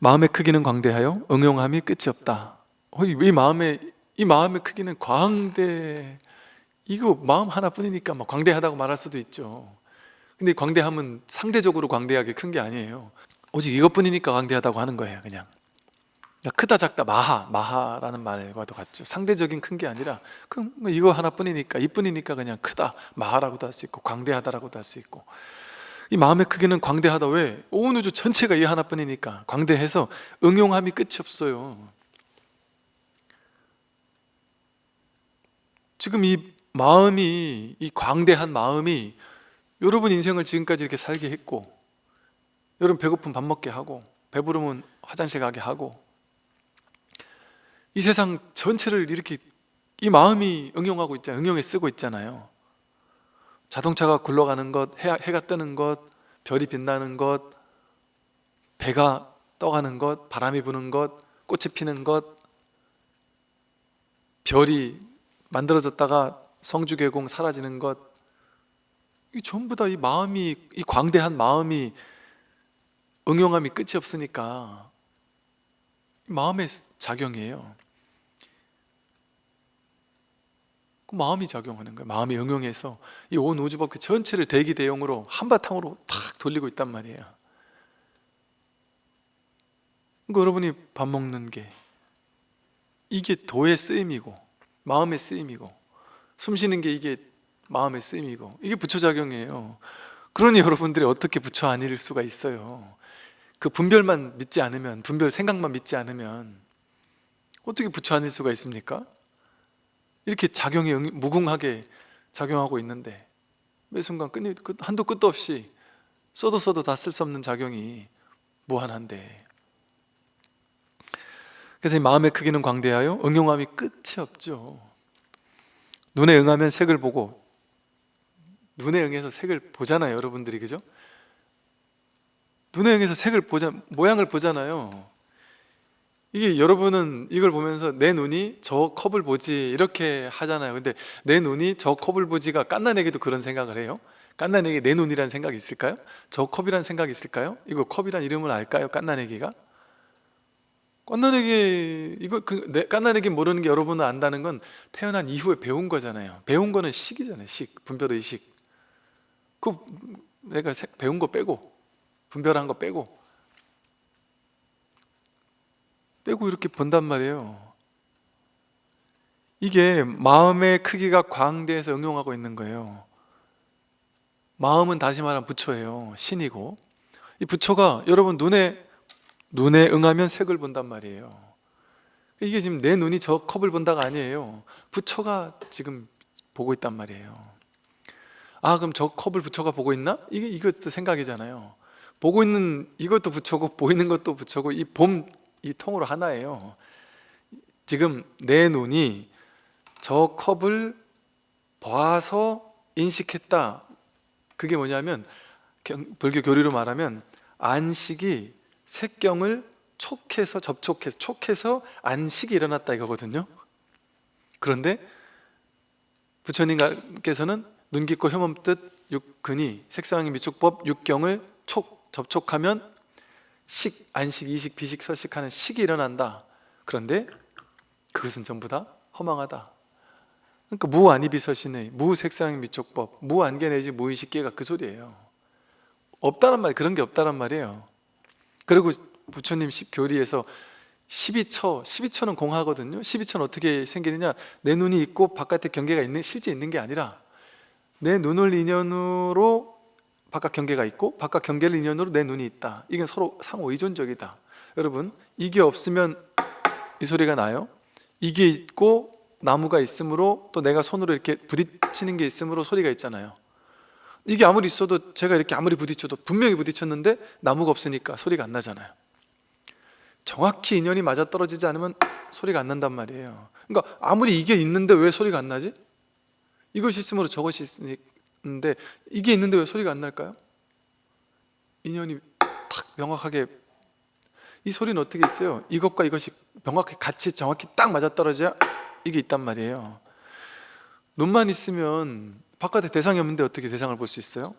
마음의 크기는 광대하여 응용함이 끝이 없다. 이 마음의 크기는 광대, 이거 마음 하나뿐이니까 막 광대하다고 말할 수도 있죠. 근데 광대함은 상대적으로 광대하게 큰 게 아니에요. 오직 이것뿐이니까 광대하다고 하는 거예요. 그냥 크다 작다 마하라는 말과도 같죠. 상대적인 큰 게 아니라 그럼 뭐 이거 하나뿐이니까, 이뿐이니까 그냥 크다 마하라고도 할 수 있고 광대하다라고도 할 수 있고. 이 마음의 크기는 광대하다. 왜? 온 우주 전체가 이 하나뿐이니까 광대해서 응용함이 끝이 없어요. 지금 이 마음이, 이 광대한 마음이 여러분 인생을 지금까지 이렇게 살게 했고, 여러분 배고프면 밥 먹게 하고, 배부르면 화장실 가게 하고, 이 세상 전체를 이렇게 이 마음이 응용하고 있잖아요. 응용해 쓰고 있잖아요. 자동차가 굴러가는 것, 해가 뜨는 것, 별이 빛나는 것, 배가 떠가는 것, 바람이 부는 것, 꽃이 피는 것, 별이 만들어졌다가 성주개공 사라지는 것, 이 전부 다 이 마음이, 이 광대한 마음이 응용함이 끝이 없으니까 마음의 작용이에요. 그 마음이 작용하는 거예요. 마음이 응용해서 이 온 우주법계 전체를 대기 대용으로 한바탕으로 탁 돌리고 있단 말이에요. 그러니까 여러분이 밥 먹는 게 이게 도의 쓰임이고, 마음의 쓰임이고, 숨 쉬는 게 이게 마음의 쓰임이고, 이게 부처작용이에요. 그러니 여러분들이 어떻게 부처 아닐 수가 있어요? 그 분별만 믿지 않으면, 분별 생각만 믿지 않으면 어떻게 부처 아닐 수가 있습니까? 이렇게 작용이 무궁하게 작용하고 있는데 매 순간 한도 끝도 없이 써도 다 쓸 수 없는 작용이 무한한데, 그래서 이 마음의 크기는 광대하여 응용함이 끝이 없죠. 눈에 응하면 색을 보고, 눈에 응해서 색을 보잖아요, 여러분들이. 그죠? 눈에 응해서 색을 모양을 보잖아요. 이게 여러분은 이걸 보면서 내 눈이 저 컵을 보지 이렇게 하잖아요. 근데 내 눈이 저 컵을 보지가 깐난에게도 그런 생각을 해요? 깐난에게 내 눈이라는 생각이 있을까요? 저 컵이라는 생각이 있을까요? 이거 컵이란 이름을 알까요? 깐난에게가? 깐난에게 깐난에게 모르는 게 여러분은 안다는 건 태어난 이후에 배운 거잖아요. 배운 거는 식이잖아요. 식, 분별의식. 그 내가 배운 거 빼고, 분별한 거 빼고 이렇게 본단 말이에요. 이게 마음의 크기가 광대해서 응용하고 있는 거예요. 마음은 다시 말하면 부처예요. 신이고, 이 부처가 여러분 눈에 응하면 색을 본단 말이에요. 이게 지금 내 눈이 저 컵을 본다가 아니에요. 부처가 지금 보고 있단 말이에요. 아, 그럼 저 컵을 부처가 보고 있나? 이것도 생각이잖아요. 보고 있는 이것도 부처고 보이는 것도 부처고, 이 통으로 하나예요. 지금 내 눈이 저 컵을 봐서 인식했다. 그게 뭐냐면 불교 교리로 말하면 안식이 색경을 촉해서 안식이 일어났다 이거거든요. 그런데 부처님께서는 눈 깊고 혐없 뜻 육근이 색상의 미축법 육경을 접촉하면 식, 안식, 이식, 비식, 서식하는 식이 일어난다. 그런데 그것은 전부 다 허망하다. 그러니까 무안이비서신의 무색상 미촉법, 무안개 내지 무의식계가 그 소리예요. 없다란 말, 그런 게 없다란 말이에요. 그리고 부처님 교리에서 12처는 공하거든요. 12처는 어떻게 생기느냐? 내 눈이 있고 바깥에 경계가 실제 있는 게 아니라 내 눈을 인연으로 바깥 경계가 있고 바깥 경계를 인연으로 내 눈이 있다. 이게 서로 상호 의존적이다. 여러분, 이게 없으면 이 소리가 나요? 이게 있고 나무가 있으므로 또 내가 손으로 이렇게 부딪히는 게 있으므로 소리가 있잖아요. 이게 아무리 있어도 제가 이렇게 아무리 부딪혀도 분명히 부딪혔는데 나무가 없으니까 소리가 안 나잖아요. 정확히 인연이 맞아떨어지지 않으면 소리가 안 난단 말이에요. 그러니까 아무리 이게 있는데 왜 소리가 안 나지? 이것이 있으므로 저것이 있는데 이게 있는데 왜 소리가 안 날까요? 인연이 딱 명확하게, 이 소리는 어떻게 있어요? 이것과 이것이 명확히 같이 정확히 딱 맞아떨어져야 이게 있단 말이에요. 눈만 있으면 바깥에 대상이 없는데 어떻게 대상을 볼 수 있어요?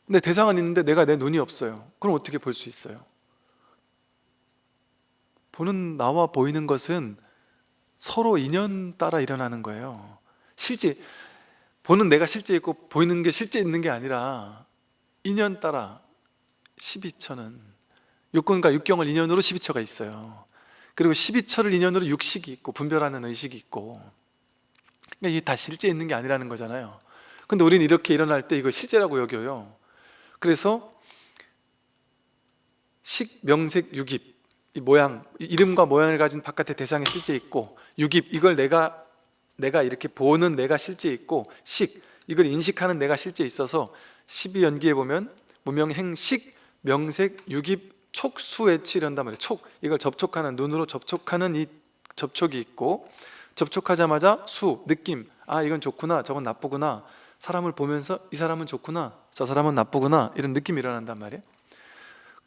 근데 대상은 있는데 내가 내 눈이 없어요. 그럼 어떻게 볼 수 있어요? 보는 나와 보이는 것은 서로 인연 따라 일어나는 거예요. 실제 보는 내가 실제 있고 보이는 게 실제 있는 게 아니라 인연 따라 12처는 육군과 육경을 인연으로 12처가 있어요. 그리고 12처를 인연으로 육식이 있고 분별하는 의식이 있고, 그러니까 이게 다 실제 있는 게 아니라는 거잖아요. 근데 우리는 이렇게 일어날 때 이걸 실제라고 여겨요. 그래서 식, 명색, 유깁, 이 모양, 이름과 모양을 가진 바깥의 대상이 실제 있고, 유깁, 이걸 내가 이렇게 보는 내가 실제 있고, 식, 이걸 인식하는 내가 실제 있어서 12연기에 보면 무명행식, 명색, 유깁, 촉수애취 이런단 말이에요. 촉, 이걸 접촉하는, 눈으로 접촉하는 이 접촉이 있고, 접촉하자마자 수, 느낌, 아 이건 좋구나, 저건 나쁘구나, 사람을 보면서 이 사람은 좋구나, 저 사람은 나쁘구나, 이런 느낌이 일어난단 말이에요.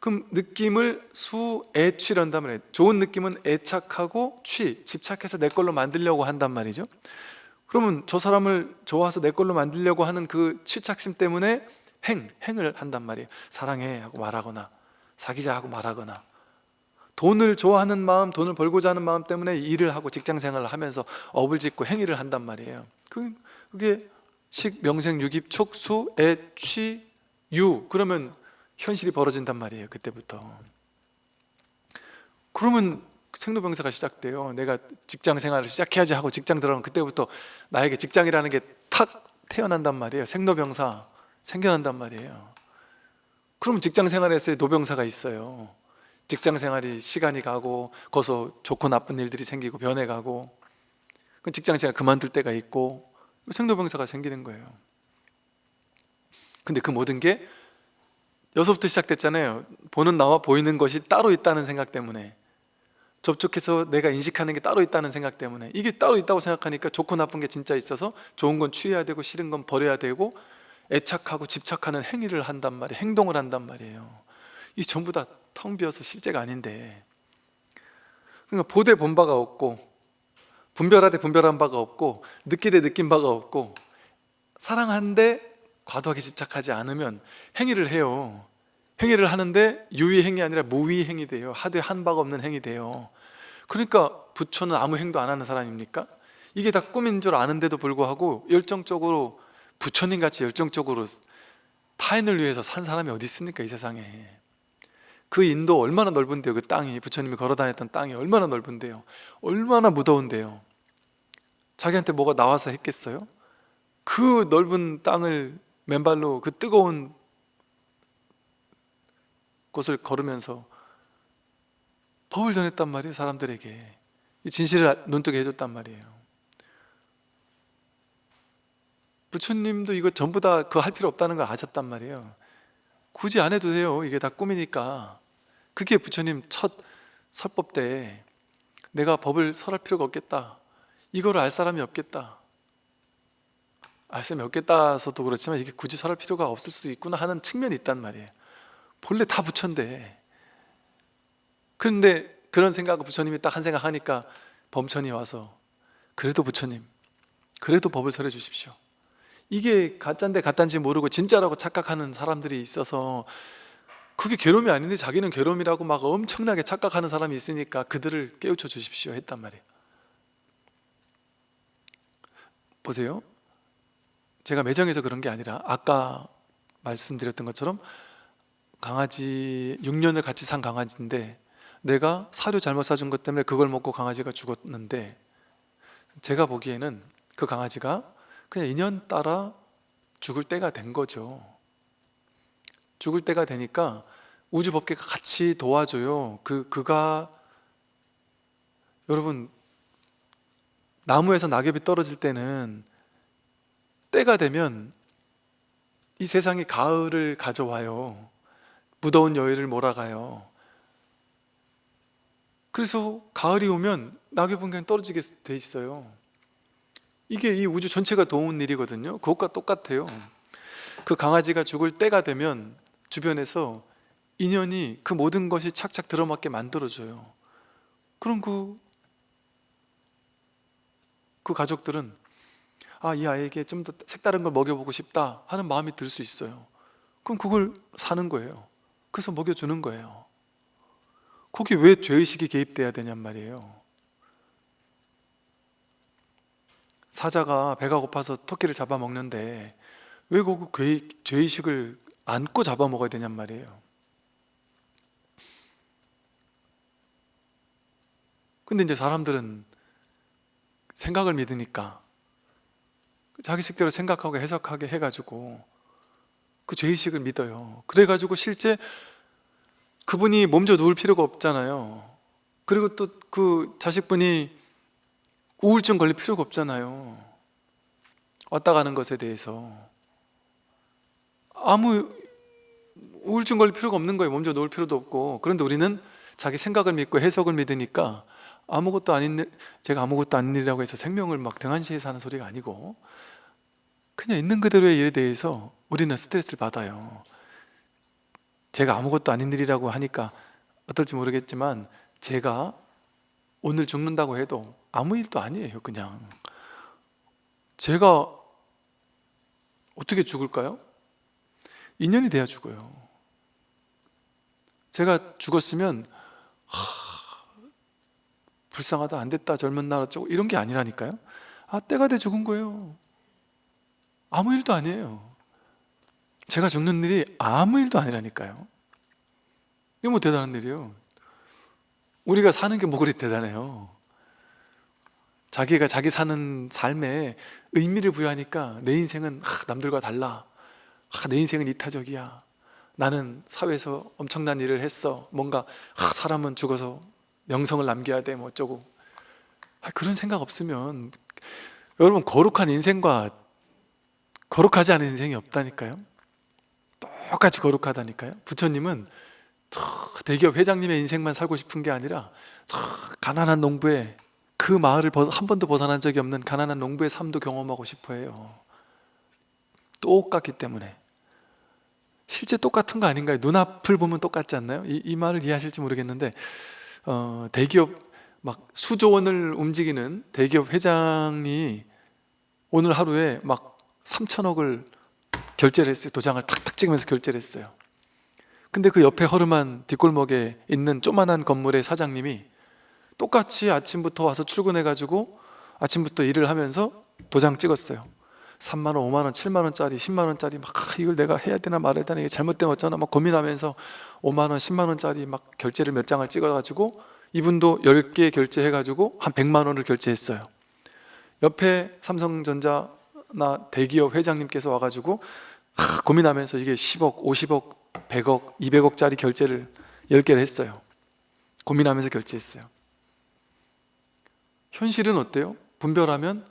그럼 느낌을 수애취란단 말이에요. 좋은 느낌은 애착하고 취, 집착해서 내 걸로 만들려고 한단 말이죠. 그러면 저 사람을 좋아서 내 걸로 만들려고 하는 그 취착심 때문에 행을 한단 말이에요. 사랑해 하고 말하거나, 사귀자 하고 말하거나, 돈을 좋아하는 마음, 돈을 벌고자 하는 마음 때문에 일을 하고 직장생활을 하면서 업을 짓고 행위를 한단 말이에요. 그게 식, 명생, 유깁, 촉수, 애, 취, 유, 그러면 현실이 벌어진단 말이에요. 그때부터. 그러면 생로병사가 시작돼요. 내가 직장생활을 시작해야지 하고 직장 들어가면 그때부터 나에게 직장이라는 게 탁 태어난단 말이에요. 생로병사 생겨난단 말이에요. 그러면 직장생활에서의 노병사가 있어요. 직장생활이 시간이 가고 거기서 좋고 나쁜 일들이 생기고 변해가고, 직장생활 그만둘 때가 있고 생로병사가 생기는 거예요. 근데 그 모든 게 여기서부터 시작됐잖아요. 보는 나와 보이는 것이 따로 있다는 생각 때문에, 접촉해서 내가 인식하는 게 따로 있다는 생각 때문에, 이게 따로 있다고 생각하니까 좋고 나쁜 게 진짜 있어서 좋은 건 취해야 되고 싫은 건 버려야 되고 애착하고 집착하는 행위를 한단 말이에요. 행동을 한단 말이에요. 이 전부 다 텅 비어서 실제가 아닌데, 그러니까 보되 본 바가 없고 분별하되 분별한 바가 없고 느끼되 느낀 바가 없고, 사랑하는데 과도하게 집착하지 않으면 행위를 해요. 행위를 하는데 유의 행위 아니라 무의 행위 돼요. 하되 한 바가 없는 행위 돼요. 그러니까 부처는 아무 행도 안 하는 사람입니까? 이게 다 꿈인 줄 아는데도 불구하고 열정적으로, 부처님 같이 열정적으로 타인을 위해서 산 사람이 어디 있습니까? 이 세상에. 그 인도 얼마나 넓은데요. 그 땅이, 부처님이 걸어 다녔던 땅이 얼마나 넓은데요. 얼마나 무더운데요. 자기한테 뭐가 나와서 했겠어요? 그 넓은 땅을 맨발로 그 뜨거운 곳을 걸으면서 법을 전했단 말이에요. 사람들에게 이 진실을 눈뜨게 해줬단 말이에요. 부처님도 이거 전부 다 그 할 필요 없다는 걸 아셨단 말이에요. 굳이 안 해도 돼요. 이게 다 꿈이니까. 그게 부처님 첫 설법 때 내가 법을 설할 필요가 없겠다, 이거를 알 사람이 없겠다, 알 사람이 없겠다서도 그렇지만 이게 굳이 설할 필요가 없을 수도 있구나 하는 측면이 있단 말이에요. 본래 다 부처인데. 그런데 그런 생각을 부처님이 딱 한 생각 하니까 범천이 와서 그래도 부처님, 그래도 법을 설해 주십시오. 이게 가짜인데 가짜인지 모르고 진짜라고 착각하는 사람들이 있어서, 그게 괴로움이 아닌데 자기는 괴로움이라고 막 엄청나게 착각하는 사람이 있으니까 그들을 깨우쳐 주십시오 했단 말이에요. 보세요. 제가 매정해서 그런 게 아니라 아까 말씀드렸던 것처럼 강아지 6년을 같이 산 강아지인데 내가 사료 잘못 사준 것 때문에 그걸 먹고 강아지가 죽었는데, 제가 보기에는 그 강아지가 그냥 인연 따라 죽을 때가 된 거죠. 죽을 때가 되니까 우주 법계가 같이 도와줘요. 그가, 여러분, 나무에서 낙엽이 떨어질 때는 때가 되면 이 세상이 가을을 가져와요. 무더운 여의를 몰아가요. 그래서 가을이 오면 낙엽은 그냥 떨어지게 돼 있어요. 이게 이 우주 전체가 도운 일이거든요. 그것과 똑같아요. 그 강아지가 죽을 때가 되면 주변에서 인연이 그 모든 것이 착착 들어맞게 만들어줘요. 그럼 그 가족들은 아, 이 아이에게 좀 더 색다른 걸 먹여보고 싶다 하는 마음이 들 수 있어요. 그럼 그걸 사는 거예요. 그래서 먹여주는 거예요. 거기 왜 죄의식이 개입돼야 되냔 말이에요. 사자가 배가 고파서 토끼를 잡아먹는데 왜 거기 죄의식을 안고 잡아먹어야 되냔 말이에요. 근데 이제 사람들은 생각을 믿으니까 자기식대로 생각하고 해석하게 해가지고 그 죄의식을 믿어요. 그래가지고 실제 그분이 몸져 누울 필요가 없잖아요. 그리고 또 그 자식분이 우울증 걸릴 필요가 없잖아요. 왔다 가는 것에 대해서 아무 우울증 걸릴 필요가 없는 거예요. 몸져 누울 필요도 없고. 그런데 우리는 자기 생각을 믿고 해석을 믿으니까 아무것도 아닌 일, 제가 아무것도 아닌 일이라고 해서 생명을 막 등한시해서 하는 소리가 아니고 그냥 있는 그대로의 일에 대해서 우리는 스트레스를 받아요. 제가 아무것도 아닌 일이라고 하니까 어떨지 모르겠지만 제가 오늘 죽는다고 해도 아무 일도 아니에요. 그냥 제가 어떻게 죽을까요? 인연이 돼야 죽어요. 제가 죽었으면 불쌍하다, 안 됐다, 젊은 날 어쩌고 이런 게 아니라니까요. 때가 돼 죽은 거예요. 아무 일도 아니에요. 제가 죽는 일이 아무 일도 아니라니까요. 이게 뭐 대단한 일이에요. 우리가 사는 게 뭐 그리 대단해요. 자기가 자기 사는 삶에 의미를 부여하니까 내 인생은 남들과 달라. 내 인생은 이타적이야. 나는 사회에서 엄청난 일을 했어. 뭔가 사람은 죽어서 명성을 남겨야 돼 뭐 어쩌고. 그런 생각 없으면 여러분 거룩한 인생과 거룩하지 않은 인생이 없다니까요. 똑같이 거룩하다니까요. 부처님은 대기업 회장님의 인생만 살고 싶은 게 아니라 가난한 농부의 그 마을을 한 번도 벗어난 적이 없는 가난한 농부의 삶도 경험하고 싶어 해요. 똑같기 때문에. 실제 똑같은 거 아닌가요? 눈앞을 보면 똑같지 않나요? 이 말을 이해하실지 모르겠는데 대기업 막 수조 원을 움직이는 대기업 회장이 오늘 하루에 막 3천억을 결제를 했어요. 도장을 탁탁 찍으면서 결제를 했어요. 근데 그 옆에 허름한 뒷골목에 있는 조만한 건물의 사장님이 똑같이 아침부터 와서 출근해가지고 아침부터 일을 하면서 도장 찍었어요. 3만 원, 5만 원, 7만 원짜리, 10만 원짜리 막 이걸 내가 해야 되나 말아야 되나 이게 잘못되면 어쩌나 막 고민하면서 5만 원, 10만 원짜리 막 결제를 몇 장을 찍어가지고 이분도 10개 결제해가지고 한 100만 원을 결제했어요. 옆에 삼성전자나 대기업 회장님께서 와가지고 고민하면서 이게 10억, 50억, 100억, 200억짜리 결제를 10개를 했어요. 고민하면서 결제했어요. 현실은 어때요? 분별하면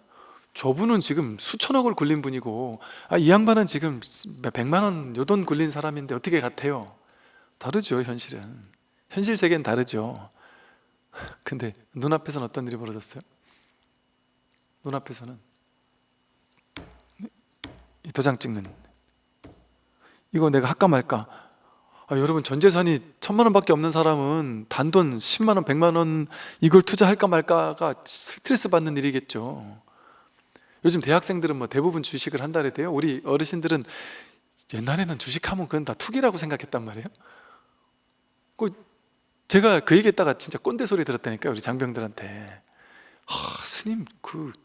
저분은 지금 수천억을 굴린 분이고 이 양반은 지금 100만 원 요돈 굴린 사람인데 어떻게 같아요? 다르죠. 현실은. 현실 세계는 다르죠. 근데 눈앞에서는 어떤 일이 벌어졌어요? 눈앞에서는 이 도장 찍는 이거 내가 할까 말까. 여러분 전 재산이 1,000만 원밖에 없는 사람은 단돈 10만 원, 100만 원 이걸 투자할까 말까가 스트레스 받는 일이겠죠. 요즘 대학생들은 뭐 대부분 주식을 한다 그래요. 우리 어르신들은 옛날에는 주식하면 그건 다 투기라고 생각했단 말이에요. 제가 그 얘기했다가 진짜 꼰대 소리 들었다니까요. 우리 장병들한테. 스님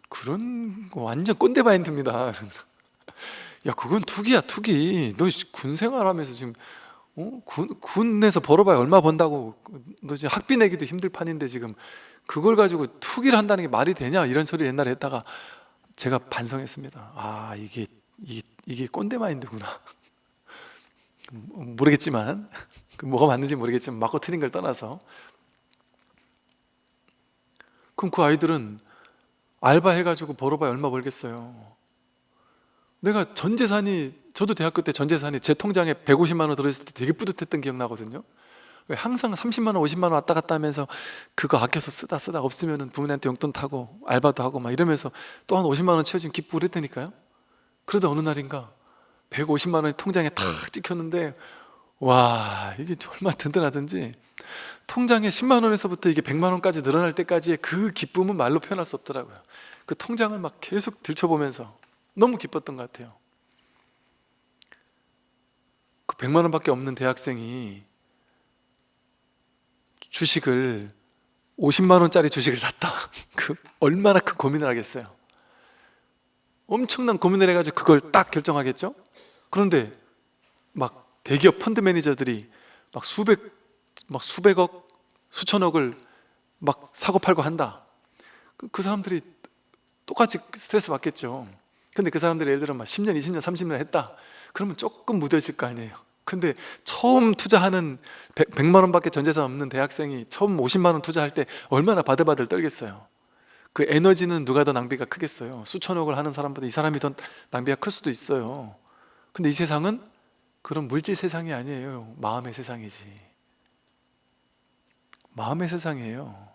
그런 거 완전 꼰대 마인드입니다. 야 그건 투기야 투기. 너 군 생활하면서 지금 군에서 벌어봐야 얼마 번다고. 너 지금 학비 내기도 힘들 판인데 지금 그걸 가지고 투기를 한다는 게 말이 되냐 이런 소리 옛날에 했다가 제가 반성했습니다. 이게 꼰대 마인드구나. 모르겠지만 뭐가 맞는지 모르겠지만 맞고 틀린 걸 떠나서 그럼 그 아이들은 알바해가지고 벌어봐야 얼마 벌겠어요. 내가 전 재산이 저도 대학교 때 전 재산이 제 통장에 150만 원 들어있을 때 되게 뿌듯했던 기억나거든요. 왜 항상 30만 원 50만 원 왔다 갔다 하면서 그거 아껴서 쓰다 없으면 부모님한테 용돈 타고 알바도 하고 막 이러면서 또 한 50만 원 채워지면 기쁘고 그랬다니까요. 그러다 어느 날인가 150만 원이 통장에 탁 찍혔는데 와 이게 얼마나 든든하든지 통장에 10만 원에서부터 이게 100만 원까지 늘어날 때까지의 그 기쁨은 말로 표현할 수 없더라고요. 그 통장을 막 계속 들춰보면서 너무 기뻤던 것 같아요. 그 100만 원밖에 없는 대학생이 주식을 50만 원짜리 주식을 샀다. 그 얼마나 큰 고민을 하겠어요. 엄청난 고민을 해가지고 그걸 딱 결정하겠죠. 그런데 막 대기업 펀드 매니저들이 막 수백억, 수천억을 막 사고 팔고 한다. 그 사람들이 똑같이 스트레스 받겠죠. 근데 그 사람들이 예를 들어 막 10년, 20년, 30년 했다. 그러면 조금 무뎌질 거 아니에요. 근데 처음 투자하는 100만 원밖에 전 재산 없는 대학생이 처음 50만 원 투자할 때 얼마나 바들바들 떨겠어요. 그 에너지는 누가 더 낭비가 크겠어요. 수천억을 하는 사람보다 이 사람이 더 낭비가 클 수도 있어요. 근데 이 세상은 그런 물질 세상이 아니에요. 마음의 세상이지. 마음의 세상이에요.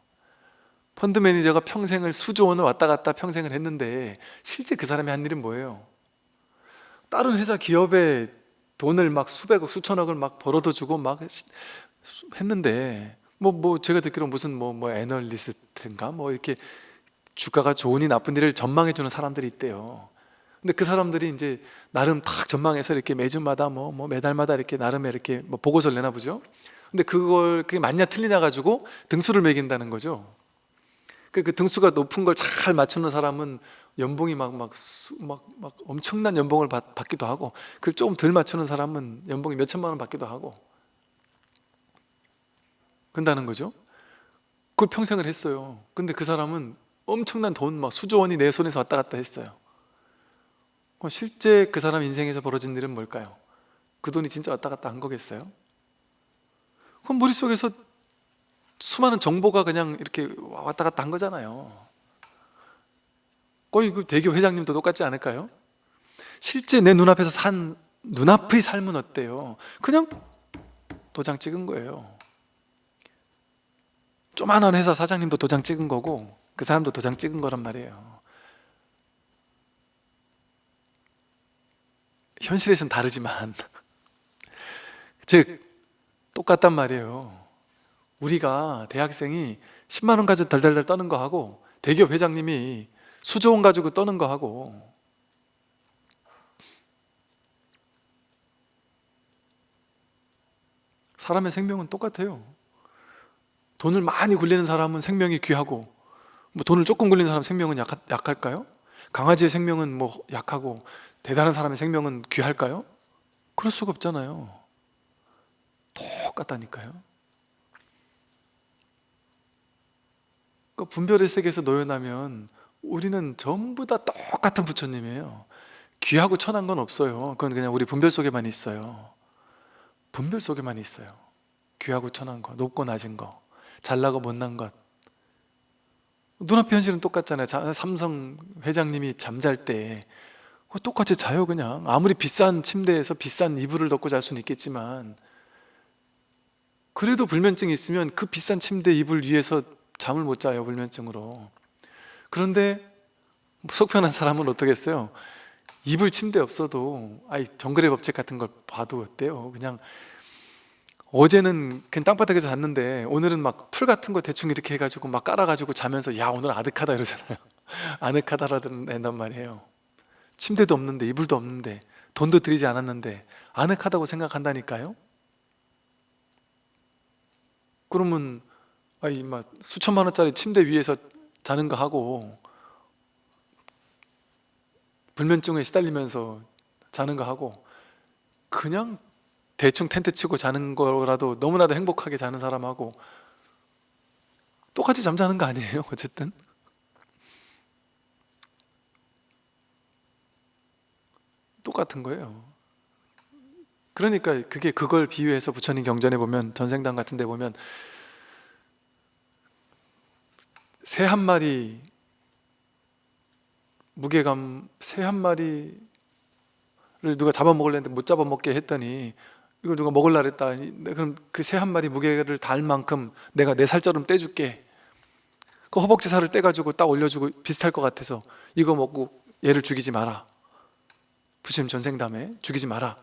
펀드 매니저가 평생을 수조 원을 왔다 갔다 평생을 했는데 실제 그 사람이 한 일은 뭐예요? 다른 회사 기업에 돈을 막 수백억 수천억을 막 벌어도 주고 막 했는데 뭐 제가 듣기로 무슨 뭐 애널리스트인가 뭐 이렇게 주가가 좋으니 나쁘니를 전망해 주는 사람들이 있대요. 근데 그 사람들이 이제 나름 딱 전망해서 이렇게 매주마다 뭐 매달마다 이렇게 나름의 이렇게 뭐 보고서를 내나 보죠. 근데 그게 맞냐 틀리냐 가지고 등수를 매긴다는 거죠. 그 등수가 높은 걸 잘 맞추는 사람은 연봉이 막 엄청난 연봉을 받기도 하고, 그걸 조금 덜 맞추는 사람은 연봉이 몇 천만 원 받기도 하고 그런다는 거죠. 그걸 평생을 했어요. 근데 그 사람은 엄청난 돈 막 수조 원이 내 손에서 왔다 갔다 했어요. 그럼 실제 그 사람 인생에서 벌어진 일은 뭘까요? 그 돈이 진짜 왔다 갔다 한 거겠어요? 그럼 머릿속에서 수많은 정보가 그냥 이렇게 왔다 갔다 한 거잖아요. 거의 그 대기업 회장님도 똑같지 않을까요? 실제 내 눈앞에서 산 눈앞의 삶은 어때요? 그냥 도장 찍은 거예요. 조만한 회사 사장님도 도장 찍은 거고 그 사람도 도장 찍은 거란 말이에요. 현실에서는 다르지만 즉 똑같단 말이에요. 우리가 대학생이 10만 원 가지고 덜덜덜 떠는 거 하고 대기업 회장님이 수조 원 가지고 떠는 거 하고 사람의 생명은 똑같아요. 돈을 많이 굴리는 사람은 생명이 귀하고 뭐 돈을 조금 굴리는 사람 생명은 약할까요? 강아지의 생명은 뭐 약하고 대단한 사람의 생명은 귀할까요? 그럴 수가 없잖아요. 똑같다니까요. 그러니까 분별의 세계에서 놓여나면 우리는 전부 다 똑같은 부처님이에요. 귀하고 천한 건 없어요. 그건 그냥 우리 분별 속에만 있어요. 분별 속에만 있어요. 귀하고 천한 거, 높고 낮은 거, 잘나고 못난 것. 눈앞의 현실은 똑같잖아요. 삼성 회장님이 잠잘 때 똑같이 자요. 그냥 아무리 비싼 침대에서 비싼 이불을 덮고 잘 수는 있겠지만 그래도 불면증이 있으면 그 비싼 침대 이불 위에서 잠을 못 자요. 불면증으로. 그런데 속 편한 사람은 어떻겠어요? 이불 침대 없어도 정글의 법칙 같은 걸 봐도 어때요? 그냥 어제는 그냥 땅바닥에서 잤는데 오늘은 막 풀 같은 거 대충 이렇게 해가지고 막 깔아가지고 자면서 야 오늘 아늑하다 이러잖아요. 아늑하다라는 말이에요. 침대도 없는데 이불도 없는데 돈도 들이지 않았는데 아늑하다고 생각한다니까요. 그러면 막 수천만 원짜리 침대 위에서 자는 거 하고 불면증에 시달리면서 자는 거 하고 그냥 대충 텐트 치고 자는 거라도 너무나도 행복하게 자는 사람하고 똑같이 잠자는 거 아니에요? 어쨌든 똑같은 거예요. 그러니까 그걸 비유해서 부처님 경전에 보면 전생당 같은 데 보면 새 한 마리 새 한 마리를 누가 잡아먹으려는데 못 잡아먹게 했더니 이걸 누가 먹으려고 했다. 그럼 그 새 한 마리 무게를 달 만큼 내가 내 살처럼 떼줄게. 그 허벅지 살을 떼가지고 딱 올려주고 비슷할 것 같아서 이거 먹고 얘를 죽이지 마라. 부처님 전생담에 죽이지 마라.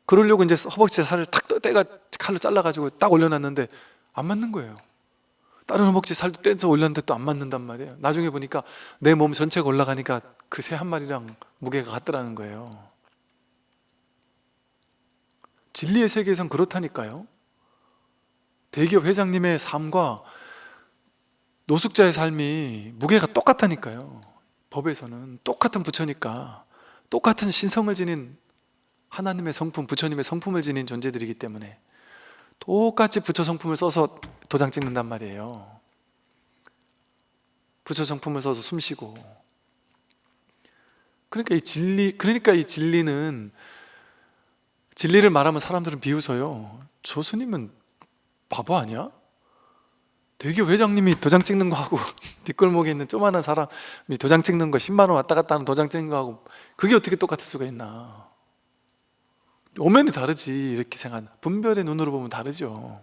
그러려고 이제 허벅지 살을 탁 떼가 칼로 잘라가지고 딱 올려놨는데 안 맞는 거예요. 다른 허벅지 살도 떼서 올렸는데 또 안 맞는단 말이에요. 나중에 보니까 내 몸 전체가 올라가니까 그 새 한 마리랑 무게가 같더라는 거예요. 진리의 세계에선 그렇다니까요. 대기업 회장님의 삶과 노숙자의 삶이 무게가 똑같다니까요. 법에서는 똑같은 부처니까, 똑같은 신성을 지닌 하나님의 성품, 부처님의 성품을 지닌 존재들이기 때문에 똑같이 부처 성품을 써서 도장 찍는단 말이에요. 부처 성품을 써서 숨쉬고. 그러니까 이 진리는, 진리를 말하면 사람들은 비웃어요. 저 스님은 바보 아니야? 대기업 회장님이 도장 찍는 거하고 뒷골목에 있는 조그마한 사람이 도장 찍는 거 10만 원 왔다 갔다 하는 도장 찍는 거하고 그게 어떻게 똑같을 수가 있나? 엄연히 다르지. 이렇게 생각한 분별의 눈으로 보면 다르죠.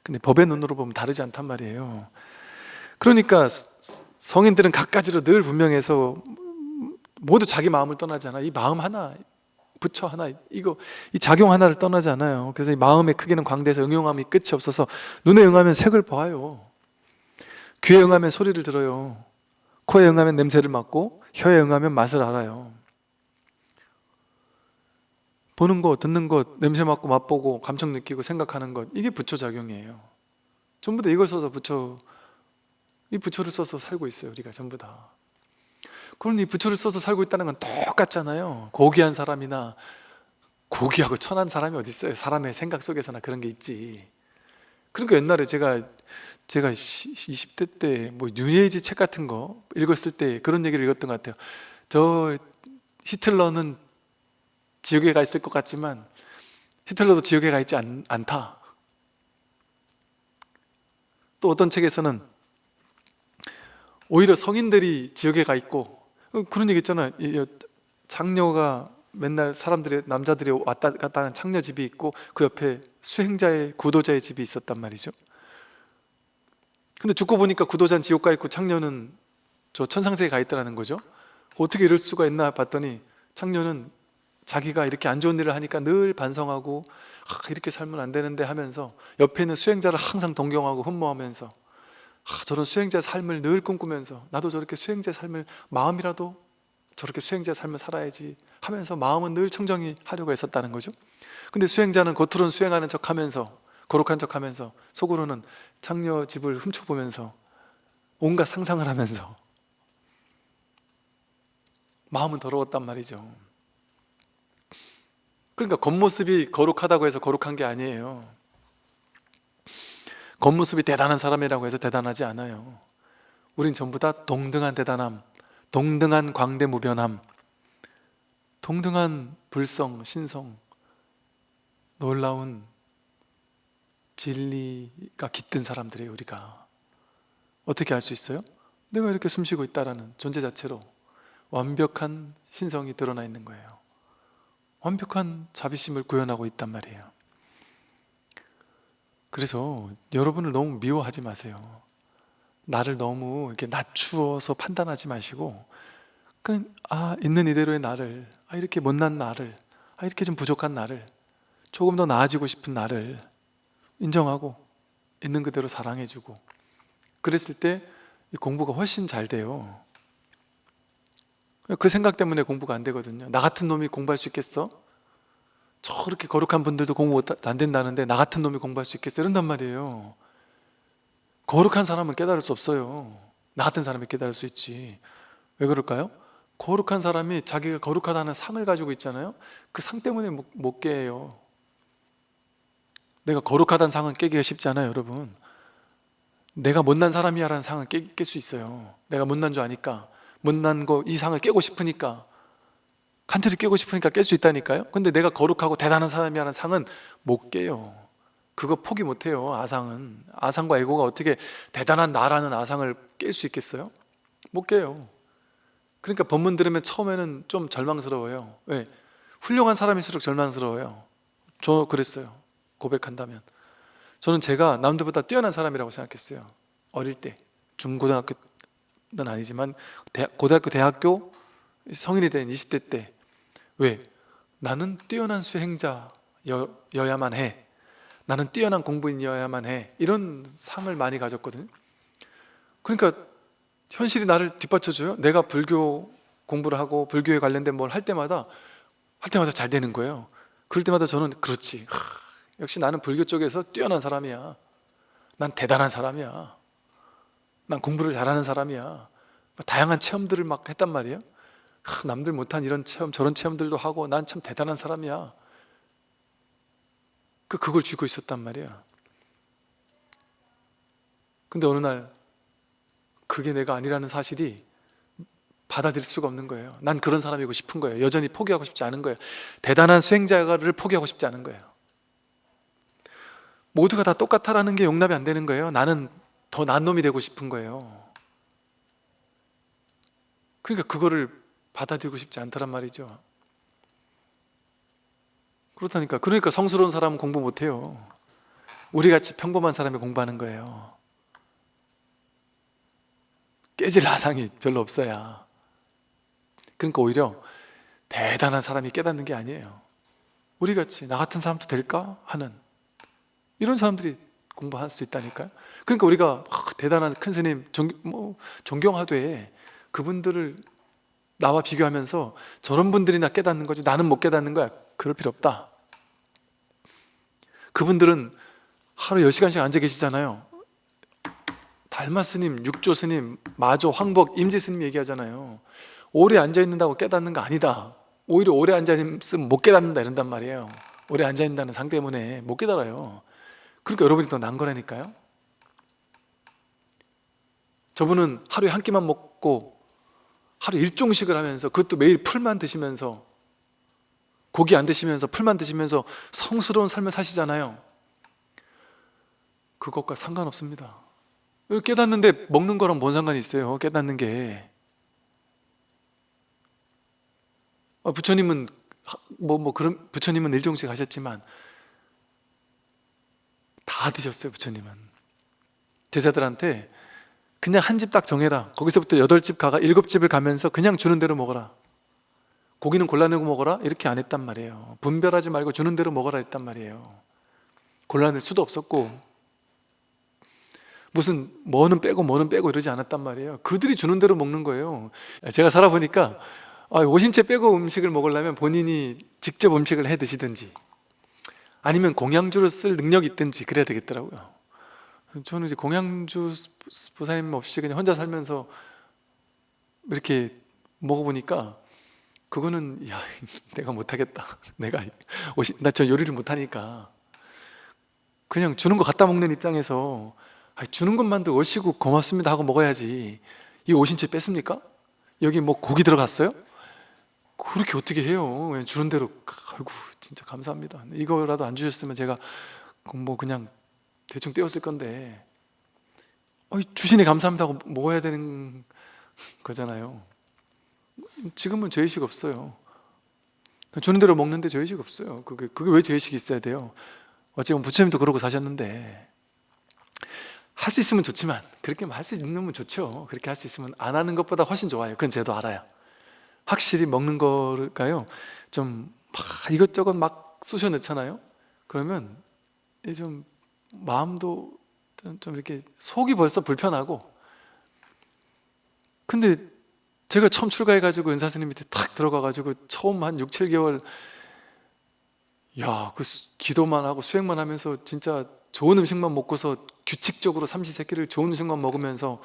근데 법의 눈으로 보면 다르지 않단 말이에요. 그러니까 성인들은 갖가지로 늘 분명해서 모두 자기 마음을 떠나지 않아. 이 마음 하나, 부처 하나, 이 작용 하나를 떠나지 않아요. 그래서 이 마음의 크기는 광대해서 응용함이 끝이 없어서 눈에 응하면 색을 봐요. 귀에 응하면 소리를 들어요. 코에 응하면 냄새를 맡고 혀에 응하면 맛을 알아요. 보는 것, 듣는 것, 냄새 맡고 맛보고 감정 느끼고 생각하는 것, 이게 부처 작용이에요. 전부 다 이걸 써서 이 부처를 써서 살고 있어요. 우리가 전부 다. 그럼 이 부처를 써서 살고 있다는 건 똑같잖아요. 고귀한 사람이나 고귀하고 천한 사람이 어디 있어요? 사람의 생각 속에서나 그런 게 있지. 그러니까 옛날에 제가 20대 때 뭐 뉴에이지 책 같은 거 읽었을 때 그런 얘기를 읽었던 것 같아요. 저 히틀러는 지옥에 가 있을 것 같지만 히틀러도 지옥에 가 있지 않다. 또 어떤 책에서는 오히려 성인들이 지옥에 가 있고, 그런 얘기 있잖아요. 장녀가 맨날 남자들이 왔다 갔다 하는 창녀 집이 있고 그 옆에 수행자의 구도자의 집이 있었단 말이죠. 근데 죽고 보니까 구도자는 지옥 가 있고 창녀는 저 천상세에 가 있다는 거죠. 어떻게 이럴 수가 있나 봤더니 창녀는 자기가 이렇게 안 좋은 일을 하니까 늘 반성하고 이렇게 살면 안 되는데 하면서 옆에 있는 수행자를 항상 동경하고 흠모하면서 저런 수행자의 삶을 늘 꿈꾸면서 나도 저렇게 수행자의 삶을, 마음이라도 저렇게 수행자의 삶을 살아야지 하면서 마음은 늘 청정히 하려고 했었다는 거죠. 근데 수행자는 겉으로는 수행하는 척하면서 거룩한 척하면서 속으로는 창녀 집을 훔쳐보면서 온갖 상상을 하면서 마음은 더러웠단 말이죠. 그러니까 겉모습이 거룩하다고 해서 거룩한 게 아니에요. 겉모습이 대단한 사람이라고 해서 대단하지 않아요. 우린 전부 다 동등한 대단함, 동등한 광대무변함, 동등한 불성, 신성, 놀라운 진리가 깃든 사람들이에요. 우리가 어떻게 알 수 있어요? 내가 이렇게 숨쉬고 있다라는 존재 자체로 완벽한 신성이 드러나 있는 거예요. 완벽한 자비심을 구현하고 있단 말이에요. 그래서 여러분을 너무 미워하지 마세요. 나를 너무 이렇게 낮추어서 판단하지 마시고, 있는 이대로의 나를, 이렇게 못난 나를, 이렇게 좀 부족한 나를, 조금 더 나아지고 싶은 나를 인정하고 있는 그대로 사랑해주고, 그랬을 때 이 공부가 훨씬 잘 돼요. 그 생각 때문에 공부가 안 되거든요. 나 같은 놈이 공부할 수 있겠어? 저렇게 거룩한 분들도 공부 안 된다는데 나 같은 놈이 공부할 수 있겠어? 이런단 말이에요. 거룩한 사람은 깨달을 수 없어요. 나 같은 사람이 깨달을 수 있지. 왜 그럴까요? 거룩한 사람이 자기가 거룩하다는 상을 가지고 있잖아요. 그 상 때문에 못 깨요. 내가 거룩하다는 상은 깨기가 쉽지 않아요, 여러분. 내가 못난 사람이야 라는 상은 깰 수 있어요. 내가 못난 줄 아니까, 못난 거 이 상을 깨고 싶으니까, 간절히 깨고 싶으니까 깰 수 있다니까요. 근데 내가 거룩하고 대단한 사람이야 라는 상은 못 깨요. 그거 포기 못 해요. 아상은, 아상과 에고가 어떻게 대단한 나라는 아상을 깰 수 있겠어요? 못 깨요. 그러니까 법문 들으면 처음에는 좀 절망스러워요. 왜? 훌륭한 사람일수록 절망스러워요. 저 그랬어요. 고백한다면 저는 제가 남들보다 뛰어난 사람이라고 생각했어요. 어릴 때, 중고등학교는 아니지만 고등학교, 대학교, 성인이 된 20대 때. 왜? 나는 뛰어난 수행자여야만 해, 나는 뛰어난 공부인이어야만 해, 이런 상을 많이 가졌거든요. 그러니까 현실이 나를 뒷받쳐줘요. 내가 불교 공부를 하고 불교에 관련된 뭘 할 때마다 잘 되는 거예요. 그럴 때마다 저는 그렇지, 역시 나는 불교 쪽에서 뛰어난 사람이야, 난 대단한 사람이야. 난 공부를 잘하는 사람이야. 다양한 체험들을 막 했단 말이에요. 남들 못한 이런 체험 저런 체험들도 하고 난 참 대단한 사람이야. 그걸 쥐고 있었단 말이야. 근데 어느 날 그게 내가 아니라는 사실이 받아들일 수가 없는 거예요. 난 그런 사람이고 싶은 거예요. 여전히 포기하고 싶지 않은 거예요. 대단한 수행자를 포기하고 싶지 않은 거예요. 모두가 다 똑같다라는 게 용납이 안 되는 거예요. 나는 더 나은 놈이 되고 싶은 거예요. 그러니까 그거를 받아들이고 싶지 않다란 말이죠. 그렇다니까. 그러니까 성스러운 사람은 공부 못해요. 우리같이 평범한 사람이 공부하는 거예요. 깨질 라상이 별로 없어야. 그러니까 오히려 대단한 사람이 깨닫는 게 아니에요. 우리같이 나 같은 사람도 될까? 하는 이런 사람들이 공부할 수 있다니까요. 그러니까 우리가 대단한 큰 스님 존경하되 그분들을 나와 비교하면서 저런 분들이나 깨닫는 거지 나는 못 깨닫는 거야. 그럴 필요 없다. 그분들은 하루 10시간씩 앉아 계시잖아요. 달마 스님, 육조 스님, 마조, 황복, 임지 스님 얘기하잖아요. 오래 앉아 있는다고 깨닫는 거 아니다. 오히려 오래 앉아 있으면 못 깨닫는다 이런단 말이에요. 오래 앉아 있는다는 상 때문에 못 깨달아요. 그러니까 여러분이 더 난 거라니까요. 저분은 하루에 한 끼만 먹고 하루 일종식을 하면서 그것도 매일 풀만 드시면서 고기 안 드시면서 풀만 드시면서 성스러운 삶을 사시잖아요. 그것과 상관없습니다. 깨닫는데 먹는 거랑 뭔 상관이 있어요? 깨닫는 게. 부처님은 그런 부처님은 일종식 하셨지만 다 드셨어요. 부처님은 제자들한테 그냥 한 집 딱 정해라. 거기서부터 8집 가가 7집을 가면서 그냥 주는 대로 먹어라. 고기는 골라내고 먹어라. 이렇게 안 했단 말이에요. 분별하지 말고 주는 대로 먹어라 했단 말이에요. 골라낼 수도 없었고 무슨 뭐는 빼고 이러지 않았단 말이에요. 그들이 주는 대로 먹는 거예요. 제가 살아보니까 오신채 빼고 음식을 먹으려면 본인이 직접 음식을 해 드시든지 아니면 공양주를 쓸 능력이 있든지 그래야 되겠더라고요. 저는 이제 공양주 보살님 없이 그냥 혼자 살면서 이렇게 먹어보니까 그거는 내가 못하겠다. 나 저 요리를 못하니까 그냥 주는 거 갖다 먹는 입장에서 주는 것만도 얼씨구 고맙습니다 하고 먹어야지. 이 오신채 뺐습니까? 여기 뭐 고기 들어갔어요? 그렇게 어떻게 해요? 그냥 주는 대로. 아이고 진짜 감사합니다. 이거라도 안 주셨으면 제가 그냥 대충 떼었을 건데 주시니 감사합니다 하고 먹어야 되는 거잖아요. 지금은 죄의식 없어요. 주는 대로 먹는데 죄의식 없어요. 그게 왜 죄의식이 있어야 돼요? 어찌보면 부처님도 그러고 사셨는데 할 수 있으면 좋지만 그렇게 할 수 있는 건 좋죠. 그렇게 할 수 있으면 안 하는 것보다 훨씬 좋아요. 그건 저도 알아요. 확실히 먹는 거를까요? 좀 이것저것 막 쑤셔 넣잖아요. 그러면 좀 마음도 좀 이렇게 속이 벌써 불편하고. 근데 제가 처음 출가해가지고 은사 스님 밑에 탁 들어가가지고 처음 한 6, 7개월 그 기도만 하고 수행만 하면서 진짜 좋은 음식만 먹고서 규칙적으로 삼시세끼를 좋은 음식만 먹으면서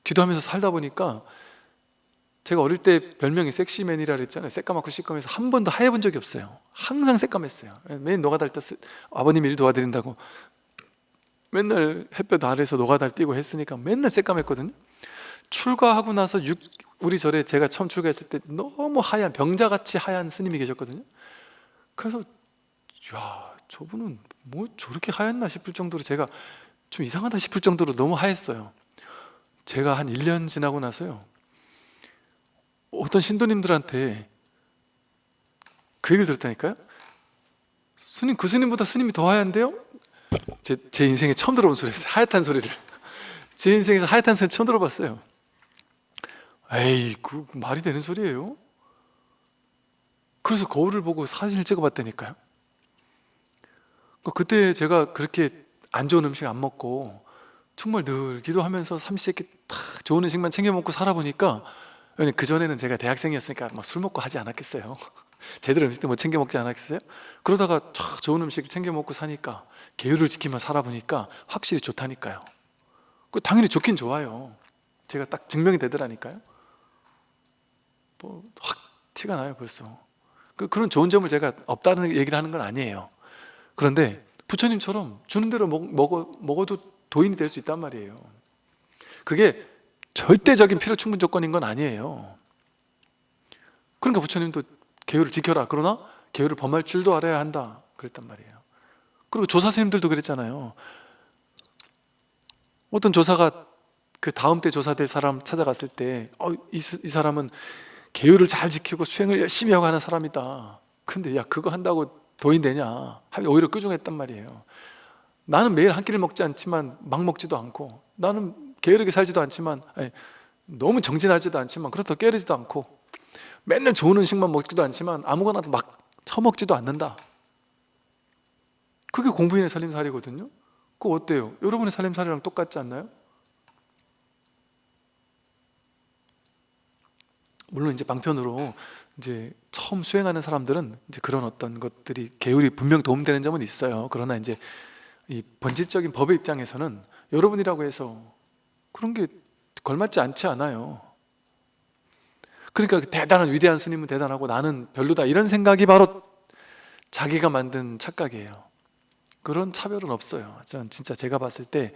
기도하면서 살다 보니까 제가 어릴 때 별명이 섹시맨이라 그랬잖아요. 새까맣고 시꺼매서 한 번도 하얘본 적이 없어요. 항상 새까맸어요. 매일 노가다할 때 아버님 일 도와드린다고 맨날 햇볕 아래에서 노가다를 뛰고 했으니까 맨날 새까맸거든요. 출가하고 나서 우리 절에 제가 처음 출가했을 때 너무 하얀 병자같이 하얀 스님이 계셨거든요. 그래서 저분은 뭐 저렇게 하얗나 싶을 정도로 제가 좀 이상하다 싶을 정도로 너무 하였어요. 제가 한 1년 지나고 나서요 어떤 신도님들한테 그 얘기를 들었다니까요. 스님, 그 스님보다 스님이 더 하얀데요? 제 인생에 처음 들어본 소리였어요. 하얗단 소리를. 제 인생에서 하얗단 소리 처음 들어봤어요. 에이, 그 말이 되는 소리예요? 그래서 거울을 보고 사진을 찍어봤다니까요. 그때 제가 그렇게 안 좋은 음식 안 먹고 정말 늘 기도하면서 삼시세끼 딱 좋은 음식만 챙겨 먹고 살아보니까, 그전에는 제가 대학생이었으니까 막 술 먹고 하지 않았겠어요. 제대로 음식도 못 챙겨 먹지 않았겠어요? 그러다가 좋은 음식 챙겨 먹고 사니까, 계율을 지키며 살아보니까 확실히 좋다니까요. 당연히 좋긴 좋아요. 제가 딱 증명이 되더라니까요. 확 티가 나요 벌써. 그런 좋은 점을 제가 없다는 얘기를 하는 건 아니에요. 그런데 부처님처럼 주는 대로 먹어도 도인이 될 수 있단 말이에요. 그게 절대적인 필요 충분 조건인 건 아니에요. 그러니까 부처님도 계율을 지켜라, 그러나 계율을 범할 줄도 알아야 한다 그랬단 말이에요. 그리고 조사 스님들도 그랬잖아요. 어떤 조사가 그 다음 때 조사될 사람 찾아갔을 때 이 사람은 계율을 잘 지키고 수행을 열심히 하고 하는 사람이다. 근데 야, 그거 한다고 도인 되냐? 오히려 끄중했단 말이에요. 나는 매일 한 끼를 먹지 않지만 막 먹지도 않고, 나는 게으르게 살지도 않지만, 너무 정진하지도 않지만 그렇다고 게으르지도 않고, 맨날 좋은 음식만 먹지도 않지만 아무거나 막 처먹지도 않는다. 그게 공부인의 살림살이거든요. 그거 어때요? 여러분의 살림살이랑 똑같지 않나요? 물론 이제 방편으로 이제 처음 수행하는 사람들은 이제 그런 어떤 것들이 계율이 분명 도움되는 점은 있어요. 그러나 이제 이 본질적인 법의 입장에서는 여러분이라고 해서 그런 게 걸맞지 않지 않아요. 그러니까 대단한 위대한 스님은 대단하고 나는 별로다, 이런 생각이 바로 자기가 만든 착각이에요. 그런 차별은 없어요. 전 진짜 제가 봤을 때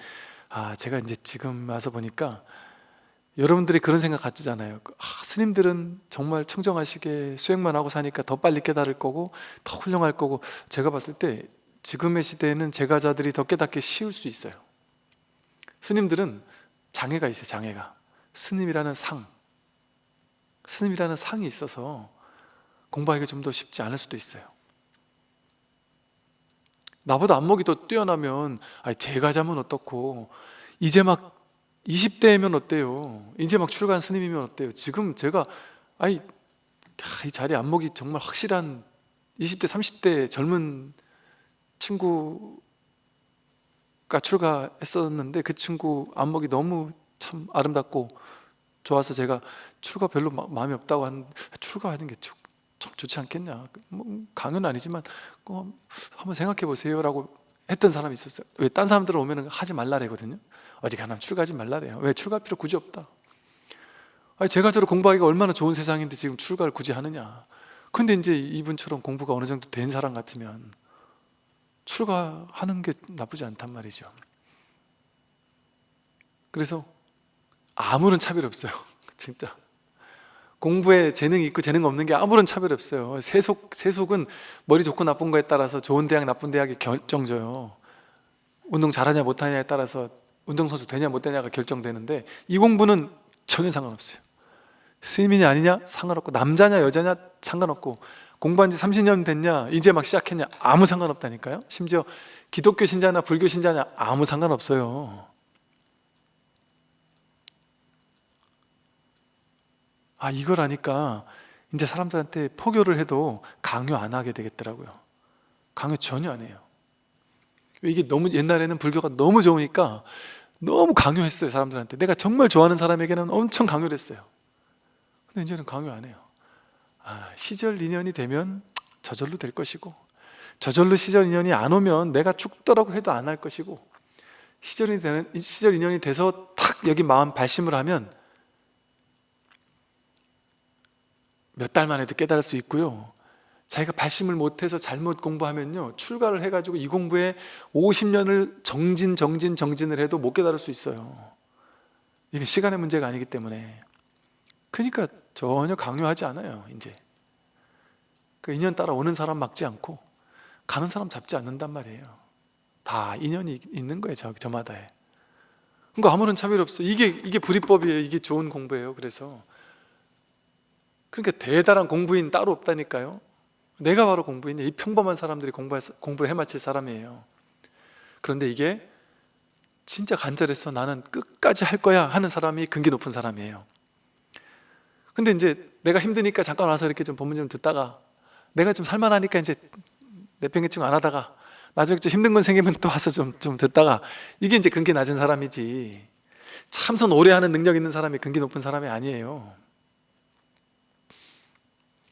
제가 이제 지금 와서 보니까 여러분들이 그런 생각 가지잖아요. 스님들은 정말 청정하시게 수행만 하고 사니까 더 빨리 깨달을 거고 더 훌륭할 거고. 제가 봤을 때 지금의 시대에는 제가자들이 더 깨닫기 쉬울 수 있어요. 스님들은 장애가 있어요. 장애가. 스님이라는 상이 있어서 공부하기가 좀 더 쉽지 않을 수도 있어요. 나보다 안목이 더 뛰어나면 제가자면 어떻고, 이제 막 20대면 어때요? 이제 막 출가한 스님이면 어때요? 지금 제가 이 자리에 안목이 정말 확실한 20대 30대 젊은 친구가 출가했었는데, 그 친구 안목이 너무 참 아름답고 좋아서 제가 출가 별로 마음이 없다고 하는, 출가하는 게 좀 좋지 않겠냐, 강요는 아니지만 한번 생각해 보세요 라고 했던 사람이 있었어요. 왜? 딴 사람들은 오면 하지 말라래거든요. 어지간하면 출가하지 말라래요. 왜? 출가할 필요 굳이 없다. 제가저로 공부하기가 얼마나 좋은 세상인데 지금 출가를 굳이 하느냐. 근데 이제 이분처럼 공부가 어느 정도 된 사람 같으면 출가하는 게 나쁘지 않단 말이죠. 그래서 아무런 차별이 없어요. 진짜 공부에 재능이 있고 재능 없는 게 아무런 차별이 없어요. 세속은 머리 좋고 나쁜 거에 따라서 좋은 대학 나쁜 대학이 결정져요. 운동 잘하냐 못하냐에 따라서 운동선수 되냐 못 되냐가 결정되는데, 이 공부는 전혀 상관없어요. 스님이냐 아니냐 상관없고, 남자냐 여자냐 상관없고, 공부한 지 30년 됐냐 이제 막 시작했냐 아무 상관없다니까요. 심지어 기독교 신자나 불교 신자냐 아무 상관없어요. 이걸 아니까 이제 사람들한테 포교를 해도 강요 안 하게 되겠더라고요. 강요 전혀 안 해요. 이게 너무, 옛날에는 불교가 너무 좋으니까 너무 강요했어요. 사람들한테. 내가 정말 좋아하는 사람에게는 엄청 강요를 했어요. 근데 이제는 강요 안 해요. 시절 인연이 되면 저절로 될 것이고, 저절로 시절 인연이 안 오면 내가 죽더라고 해도 안 할 것이고, 시절 인연이 돼서 탁 여기 마음 발심을 하면 몇 달 만에도 깨달을 수 있고요. 자기가 발심을 못해서 잘못 공부하면요, 출가를 해가지고 이 공부에 50년을 정진을 해도 못 깨달을 수 있어요. 이게 시간의 문제가 아니기 때문에. 그러니까 전혀 강요하지 않아요. 이제 그 인연 따라 오는 사람 막지 않고 가는 사람 잡지 않는단 말이에요. 다 인연이 있는 거예요. 저마다에. 그러니까 아무런 차별이 없어. 이게 불이법이에요. 이게 좋은 공부예요. 그러니까 대단한 공부인 따로 없다니까요. 내가 바로 공부인이에요. 이 평범한 사람들이 공부를 해마칠 사람이에요. 그런데 이게 진짜 간절해서 나는 끝까지 할 거야 하는 사람이 근기 높은 사람이에요. 근데 이제 내가 힘드니까 잠깐 와서 이렇게 좀 법문 좀 듣다가, 내가 좀 살만하니까 이제 내팽개치고 안 하다가, 나중에 좀 힘든 건 생기면 또 와서 좀 듣다가, 이게 이제 근기 낮은 사람이지, 참선 오래 하는 능력 있는 사람이 근기 높은 사람이 아니에요.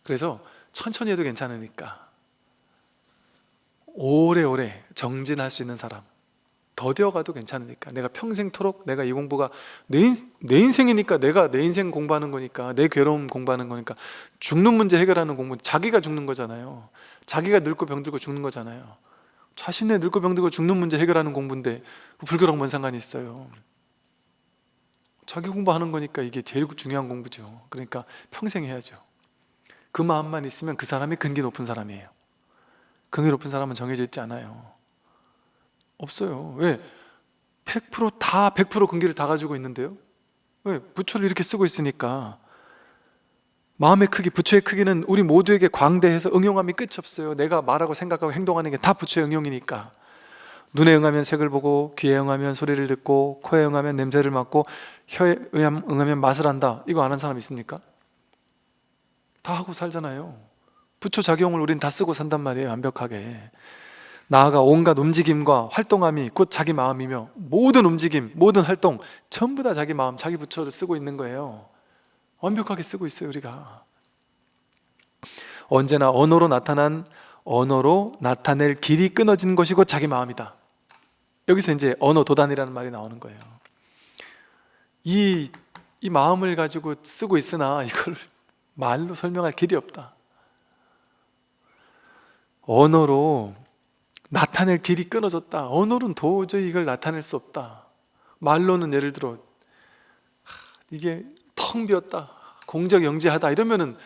그래서 천천히 해도 괜찮으니까 오래오래 정진할 수 있는 사람, 더뎌가도 괜찮으니까, 내가 평생토록 내가 이 공부가 내 인생이니까, 내가 내 인생 공부하는 거니까, 내 괴로움 공부하는 거니까, 죽는 문제 해결하는 공부, 자기가 죽는 거잖아요. 자기가 늙고 병들고 죽는 거잖아요. 자신의 늙고 병들고 죽는 문제 해결하는 공부인데 불교랑 뭔 상관이 있어요? 자기 공부하는 거니까 이게 제일 중요한 공부죠. 그러니까 평생 해야죠. 그 마음만 있으면 그 사람이 근기 높은 사람이에요. 근기 높은 사람은 정해져 있지 않아요. 없어요. 왜? 100% 근기를 다 가지고 있는데요. 왜? 부처를 이렇게 쓰고 있으니까. 마음의 크기, 부처의 크기는 우리 모두에게 광대해서 응용함이 끝이 없어요. 내가 말하고 생각하고 행동하는 게 다 부처의 응용이니까. 눈에 응하면 색을 보고, 귀에 응하면 소리를 듣고, 코에 응하면 냄새를 맡고, 혀에 응하면 맛을 안다. 이거 아는 사람 있습니까? 다 하고 살잖아요. 부처 작용을 우린 다 쓰고 산단 말이에요. 완벽하게. 나아가 온갖 움직임과 활동함이 곧 자기 마음이며, 모든 움직임, 모든 활동 전부 다 자기 마음, 자기 부처를 쓰고 있는 거예요. 완벽하게 쓰고 있어요. 우리가 언제나 언어로 나타낼 길이 끊어진 것이 곧 자기 마음이다. 여기서 이제 언어 도단이라는 말이 나오는 거예요. 이 마음을 가지고 쓰고 있으나 이걸 말로 설명할 길이 없다. 언어로 나타낼 길이 끊어졌다. 언어로는 도저히 이걸 나타낼 수 없다. 말로는 예를 들어 이게 텅 비었다, 공적영지하다 이러면은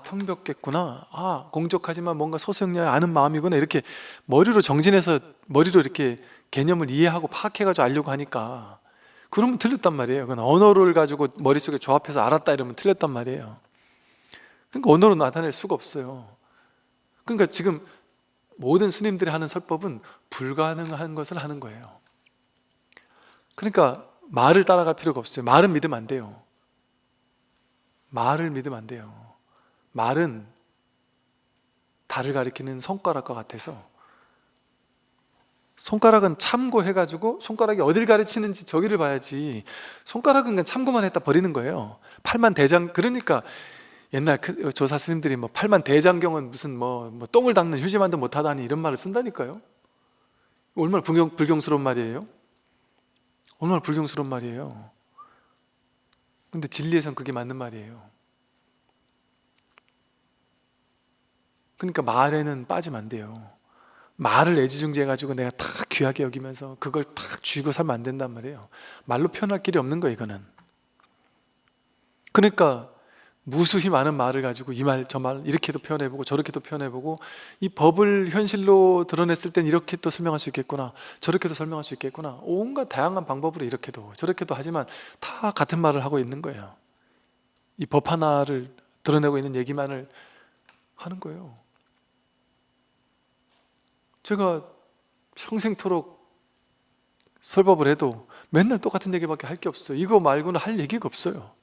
텅 비었겠구나, 공적하지만 뭔가 소소영리하게 아는 마음이구나, 이렇게 머리로 정진해서 머리로 이렇게 개념을 이해하고 파악해가지고 알려고 하니까 그러면 틀렸단 말이에요. 그건 언어를 가지고 머릿속에 조합해서 알았다 이러면 틀렸단 말이에요. 그러니까 언어로 나타낼 수가 없어요. 그러니까 지금 모든 스님들이 하는 설법은 불가능한 것을 하는 거예요. 그러니까 말을 따라갈 필요가 없어요. 말은 믿으면 안 돼요. 말을 믿으면 안 돼요. 말은 달을 가리키는 손가락과 같아서, 손가락은 참고해가지고 손가락이 어딜 가르치는지 저기를 봐야지, 손가락은 그냥 참고만 했다 버리는 거예요. 팔만대장, 그러니까 옛날 조사 스님들이 뭐 팔만대장경은 무슨 뭐 똥을 닦는 휴지만도 못하다니 이런 말을 쓴다니까요. 얼마나 불경스러운 말이에요. 얼마나 불경스러운 말이에요. 근데 진리에선 그게 맞는 말이에요. 그러니까 말에는 빠지면 안 돼요. 말을 애지중지해가지고 내가 다 귀하게 여기면서 그걸 다 쥐고 살면 안 된단 말이에요. 말로 표현할 길이 없는 거예요, 이거는. 그러니까 무수히 많은 말을 가지고 이 말 저 말 이렇게도 표현해보고 저렇게도 표현해보고, 이 법을 현실로 드러냈을 땐 이렇게 또 설명할 수 있겠구나, 저렇게도 설명할 수 있겠구나, 온갖 다양한 방법으로 이렇게도 저렇게도 하지만 다 같은 말을 하고 있는 거예요. 이 법 하나를 드러내고 있는 얘기만을 하는 거예요. 제가 평생토록 설법을 해도 맨날 똑같은 얘기밖에 할 게 없어요. 이거 말고는 할 얘기가 없어요.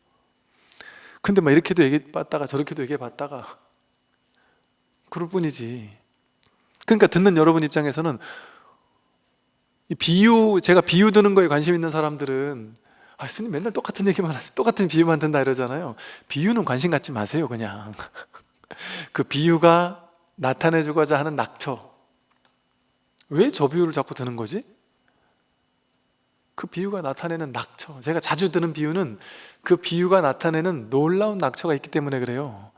근데 막 이렇게도 얘기해봤다가 저렇게도 얘기해봤다가 그럴 뿐이지. 그러니까 듣는 여러분 입장에서는 제가 비유 드는 거에 관심 있는 사람들은 스님 맨날 똑같은 얘기만 하지, 똑같은 비유만 든다 이러잖아요. 비유는 관심 갖지 마세요. 그냥 그 비유가 나타내주고자 하는 낙처, 왜 저 비유를 자꾸 드는 거지? 그 비유가 나타내는 낙처, 제가 자주 드는 비유는 그 비유가 나타내는 놀라운 낙처가 있기 때문에 그래요.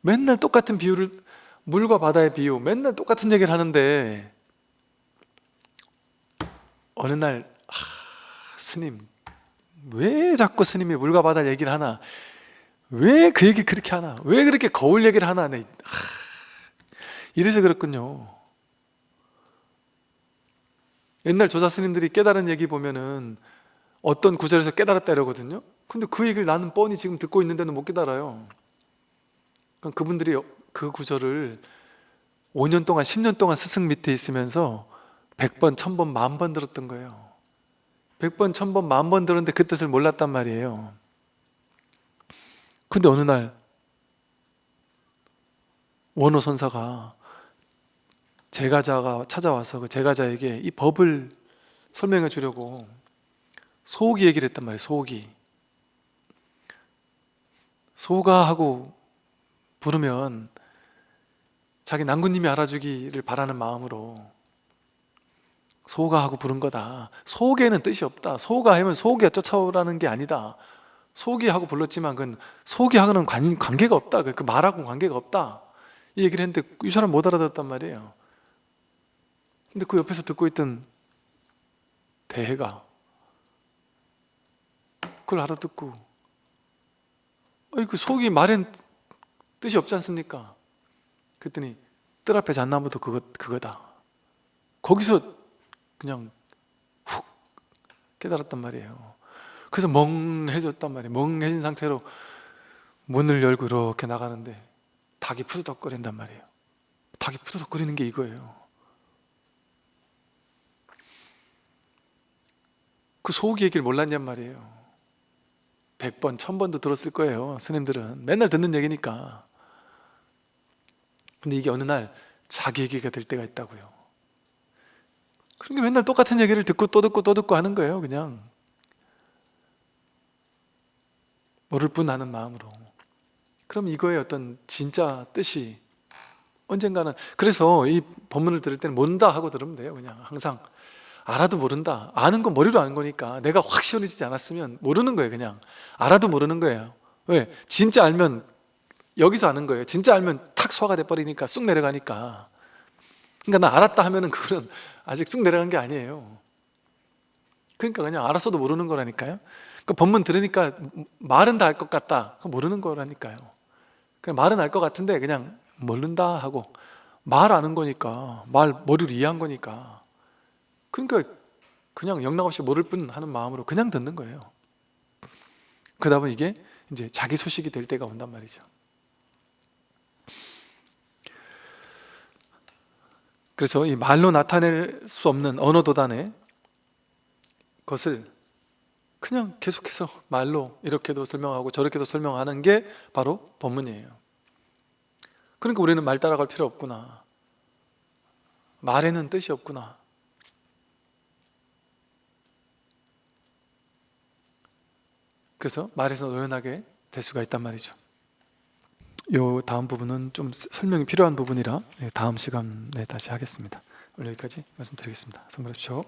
맨날 똑같은 비유를, 물과 바다의 비유, 맨날 똑같은 얘기를 하는데 어느 날 스님, 왜 자꾸 스님이 물과 바다 얘기를 하나? 왜 그 얘기 그렇게 하나? 왜 그렇게 거울 얘기를 하나? 이래서 그렇군요. 옛날 조사 스님들이 깨달은 얘기 보면은 어떤 구절에서 깨달았다 이러거든요. 근데 그 얘기를 나는 뻔히 지금 듣고 있는데는 못 깨달아요. 그러니까 그분들이 그 구절을 5년 동안 10년 동안 스승 밑에 있으면서 100번, 1000번, 10,000번 들었던 거예요. 100번, 1000번, 10,000번 들었는데 그 뜻을 몰랐단 말이에요. 근데 어느 날 원호 선사가 제가자가 찾아와서 그 제가자에게 이 법을 설명해 주려고 소기 얘기를 했단 말이에요. 소가 하고 부르면 자기 낭군님이 알아주기를 바라는 마음으로 소가 하고 부른 거다. 소개는 뜻이 없다. 소가 하면 소기가 쫓아오라는 게 아니다. 소기 하고 불렀지만 그건 소기하고는 관계가 없다. 그 말하고는 관계가 없다. 이 얘기를 했는데 이 사람 못 알아듣었단 말이에요. 근데 그 옆에서 듣고 있던 대해가 그걸 알아듣고 그 속이 말엔 뜻이 없지 않습니까? 그랬더니 뜰 앞에 잣나무도 그거다. 거기서 그냥 훅 깨달았단 말이에요. 그래서 멍해졌단 말이에요. 멍해진 상태로 문을 열고 이렇게 나가는데 닭이 푸드덕거린단 말이에요. 닭이 푸드덕거리는 게 이거예요. 그 소고기 얘기를 몰랐냔 말이에요. 100번, 1000번도 들었을 거예요. 스님들은 맨날 듣는 얘기니까. 근데 이게 어느 날 자기 얘기가 될 때가 있다고요. 그러니까 맨날 똑같은 얘기를 듣고 또 듣고 또 듣고 하는 거예요. 그냥 모를 뿐 아는 마음으로. 그럼 이거의 어떤 진짜 뜻이 언젠가는, 그래서 이 법문을 들을 때는 모른다 하고 들으면 돼요. 그냥 항상 알아도 모른다. 아는 건 머리로 아는 거니까 내가 확 시원해지지 않았으면 모르는 거예요. 그냥 알아도 모르는 거예요. 왜? 진짜 알면 여기서 아는 거예요. 진짜 알면 탁 소화가 돼버리니까 쑥 내려가니까. 그러니까 나 알았다 하면은 그거는 아직 쑥 내려간 게 아니에요. 그러니까 그냥 알았어도 모르는 거라니까요. 그러니까 법문 들으니까 말은 다 알 것 같다. 모르는 거라니까요. 그냥 말은 알 것 같은데 그냥 모른다 하고, 말 아는 거니까, 말 머리로 이해한 거니까, 그러니까 그냥 영락없이 모를 뿐 하는 마음으로 그냥 듣는 거예요. 그러다 보면 이게 이제 자기 소식이 될 때가 온단 말이죠. 그래서 이 말로 나타낼 수 없는 언어 도단의 것을 그냥 계속해서 말로 이렇게도 설명하고 저렇게도 설명하는 게 바로 법문이에요. 그러니까 우리는 말 따라갈 필요 없구나. 말에는 뜻이 없구나. 그래서 말에서 노연하게 될 수가 있단 말이죠. 요 다음 부분은 좀 설명이 필요한 부분이라 다음 시간에 다시 하겠습니다. 오늘 여기까지 말씀드리겠습니다. 성불하십시오.